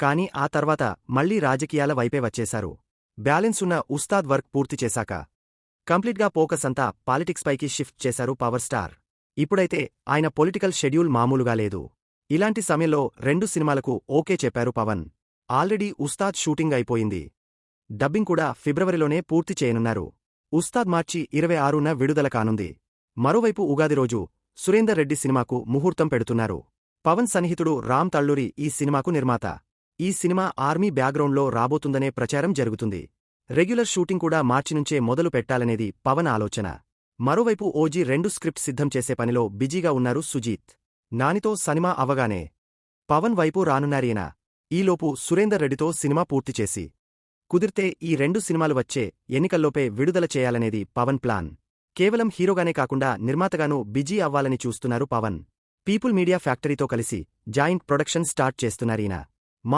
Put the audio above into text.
కానీ ఆ తర్వాత మళ్లీ రాజకీయాల వైపే వచ్చేశారు. బ్యాలెన్స్ ఉన్న ఉస్తాద్ వర్క్ పూర్తి చేశాక కంప్లీట్గా ఫోకస్ అంతా పాలిటిక్స్ పైకి షిఫ్ట్ చేశారు పవర్ స్టార్. ఇప్పుడైతే ఆయన పొలిటికల్ షెడ్యూల్ మామూలుగా లేదు. ఇలాంటి సమయంలో 2 సినిమాలకు ఓకే చెప్పారు పవన్. ఆల్రెడీ ఉస్తాద్ షూటింగ్ అయిపోయింది. డబ్బింగ్ కూడా ఫిబ్రవరిలోనే పూర్తి చేయనున్నారు. ఉస్తాద్ మార్చి 26న విడుదల కానుంది. మరోవైపు ఉగాది రోజు సురేందర్ రెడ్డి సినిమాకు ముహూర్తం పెడుతున్నారు. పవన్ సన్నిహితుడు రామ్ తల్లూరి ఈ సినిమాకు నిర్మాత. ఈ సినిమా ఆర్మీ బ్యాక్గ్రౌండ్లో రాబోతుందనే ప్రచారం జరుగుతుంది. రెగ్యులర్ షూటింగ్ కూడా మార్చి నుంచే మొదలు పెట్టాలనేది పవన్ ఆలోచన. మరోవైపు ఓజీ 2 స్క్రిప్ట్ సిద్ధం చేసే పనిలో బిజీగా ఉన్నారు సుజీత్. నానితో సినిమా అవగానే పవన్ వైపు రానున్నారీయన. ఈలోపు సురేందర్ రెడ్డితో సినిమా పూర్తి చేసి కుదిరితే ఈ 2 సినిమాలు వచ్చే ఎన్నికల్లోపే విడుదల చేయాలనేది పవన్ ప్లాన్. కేవలం హీరోగానే కాకుండా నిర్మాతగానూ బిజీ అవ్వాలని చూస్తున్నారు పవన్. పీపుల్ మీడియా ఫ్యాక్టరీతో కలిసి జాయింట్ ప్రొడక్షన్ స్టార్ట్ చేస్తున్నారీయన.